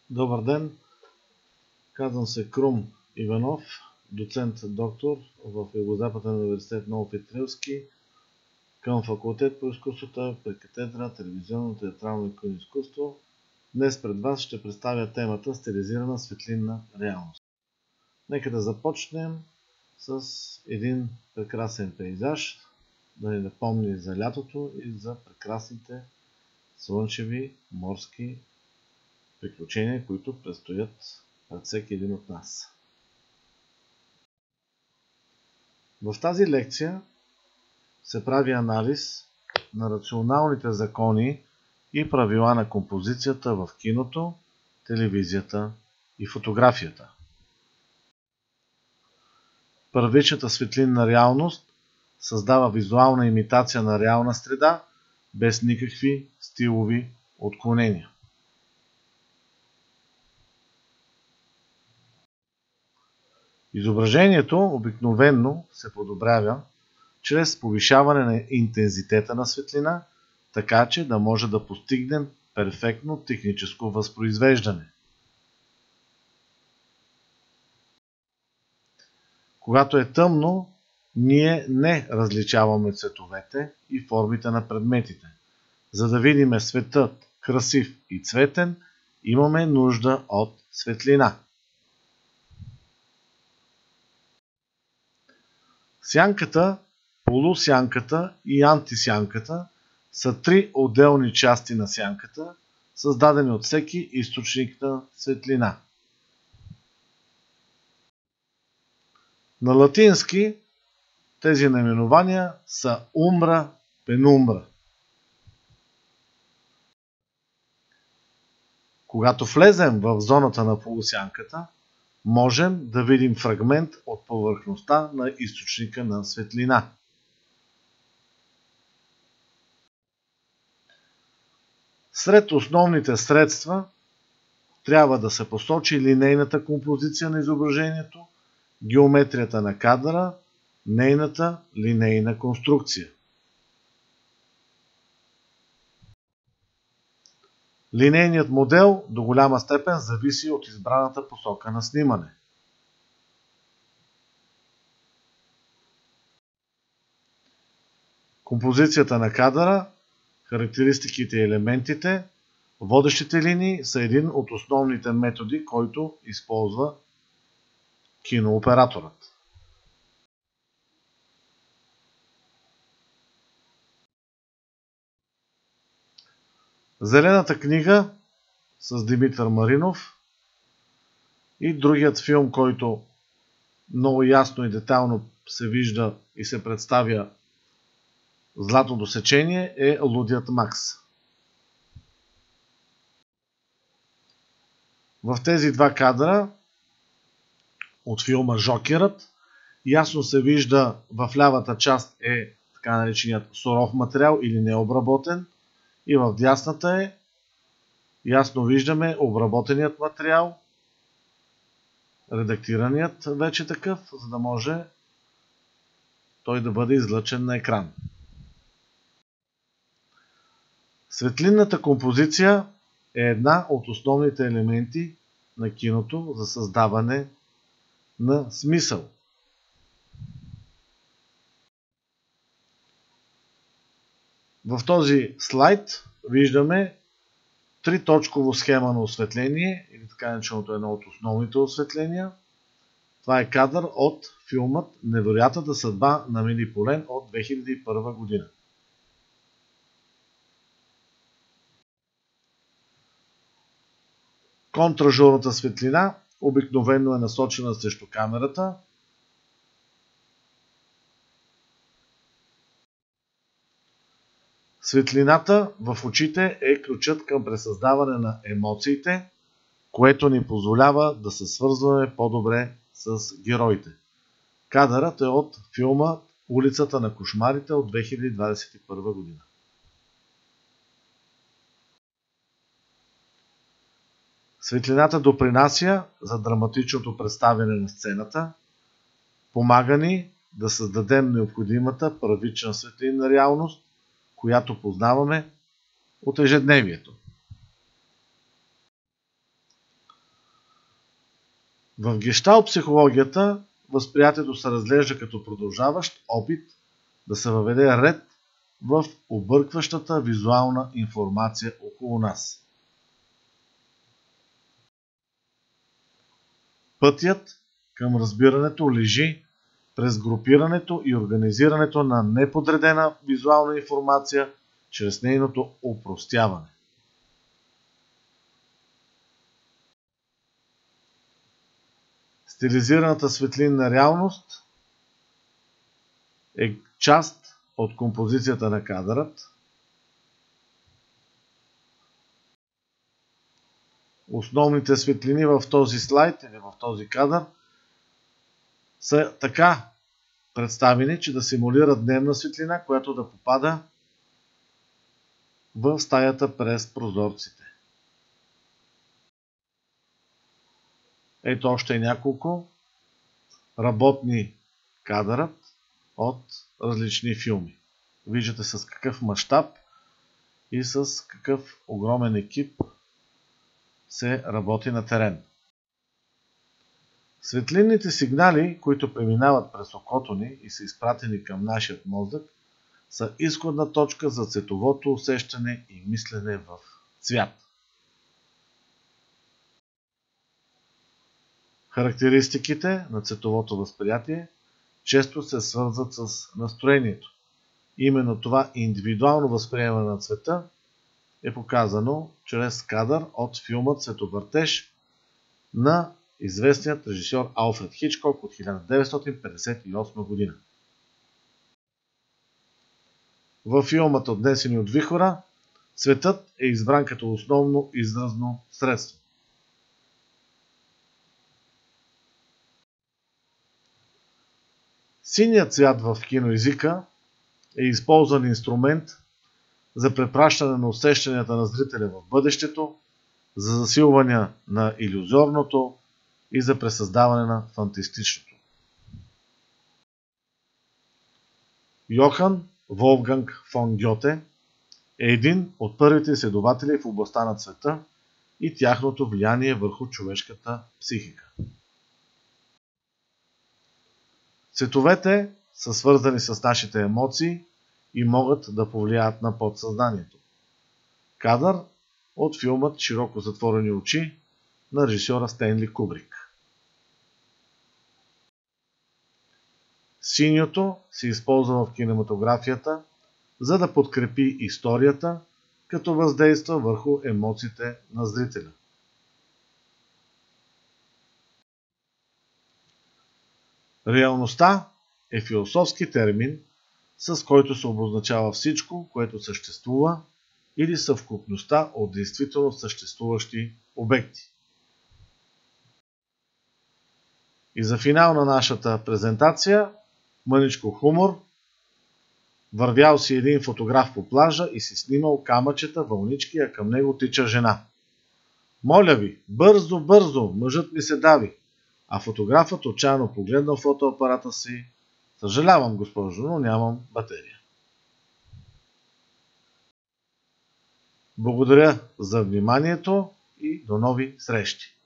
Добър ден, казвам се Крум Иванов, доцент доктор в Югозападен университет Нови Трилски към факултет по изкуствата при катедра телевизионно, театрално и кино изкуство. Днес пред вас ще представя темата стилизирана светлинна реалност. Нека да започнем с един прекрасен пейзаж, да ни напомни за лятото и за прекрасните слънчеви морски приключения, които предстоят пред всеки един от нас. В тази лекция се прави анализ на рационалните закони и правила на композицията в киното, телевизията и фотографията. Първичната светлинна реалност създава визуална имитация на реална среда, без никакви стилови отклонения. Изображението обикновено се подобрява чрез повишаване на интензитета на светлина, така че да може да постигнем перфектно техническо възпроизвеждане. Когато е тъмно, ние не различаваме цветовете и формите на предметите. За да видим светът красив и цветен, имаме нужда от светлина. Сянката, полусянката и антисянката са три отделни части на сянката, създадени от всеки източник на светлина. На латински тези наименования са умбра, пенумбра. Когато влезем в зоната на полусянката, можем да видим фрагмент от повърхността на източника на светлина. Сред основните средства трябва да се посочи линейната композиция на изображението, геометрията на кадъра, нейната линейна конструкция. Линейният модел до голяма степен зависи от избраната посока на снимане. Композицията на кадъра, характеристиките и елементите, водещите линии са един от основните методи, който използва кинооператорът. Зелената книга с Димитър Маринов и другият филм, който много ясно и детайлно се вижда и се представя златното сечение, е Лудият Макс. В тези два кадра от филма Жокерът ясно се вижда, в лявата част е така нареченият суров материал или необработен, и в дясната е ясно виждаме обработеният материал, редактираният вече такъв, за да може той да бъде излъчен на екран. Светлинната композиция е една от основните елементи на киното за създаване на смисъл. В този слайд виждаме триточково схема на осветление, или така нареченото едно от основните осветления. Това е кадър от филмът Невероятната съдба на Мили Полен от 2001 година. Контражурната светлина обикновено е насочена срещу камерата. Светлината в очите е ключът към пресъздаване на емоциите, което ни позволява да се свързваме по-добре с героите. Кадърът е от филма Улицата на кошмарите от 2021 година. Светлината допринася за драматичното представяне на сцената, помага ни да създадем необходимата първична светлинна реалност, която познаваме от ежедневието. В гешталт психологията възприятието се разглежда като продължаващ опит да се въведе ред в объркващата визуална информация около нас. Пътят към разбирането лежи през групирането и организирането на неподредена визуална информация чрез нейното опростяване. Стилизираната светлинна реалност е част от композицията на кадърът. Основните светлини в този слайд или в този кадър са така представени, че да симулира дневна светлина, която да попада в стаята през прозорците. Ето още няколко работни кадърът от различни филми. Виждате с какъв мащаб и с какъв огромен екип се работи на терен. Светлинните сигнали, които преминават през окото ни и са изпратени към нашия мозък, са изходна точка за цветовото усещане и мислене в цвят. Характеристиките на цветовото възприятие често се свързват с настроението. Именно това индивидуално възприемане на цвета е показано чрез кадър от филма "Цветовъртеж" на известният режисьор Алфред Хичкок от 1958 година. Във филмът "Отнесени от вихора" цветът е избран като основно изразно средство. Синият цвят в киноезика е използван инструмент за препращане на усещанията на зрителя в бъдещето, за засилване на илюзорното и за пресъздаване на фантастичното. Йохан Волфганг фон Гьоте е един от първите изследователи в областта на цвета и тяхното влияние върху човешката психика. Цветовете са свързани с нашите емоции и могат да повлияят на подсъзнанието. Кадър от филмът "Широко затворени очи" на режисьора Стенли Кубрик. Синьото се използва в кинематографията, за да подкрепи историята, като въздейства върху емоциите на зрителя. Реалността е философски термин, с който се обозначава всичко, което съществува, или съвкупността от действително съществуващи обекти. И за финал на нашата презентация, мъничко хумор. Вървял си един фотограф по плажа и си снимал камъчета, вълнички, а към него тича жена. "Моля ви, бързо, бързо, мъжът ми се дави." А фотографът отчаяно погледнал фотоапарата си. "Съжалявам, госпожо, но нямам батерия." Благодаря за вниманието и до нови срещи!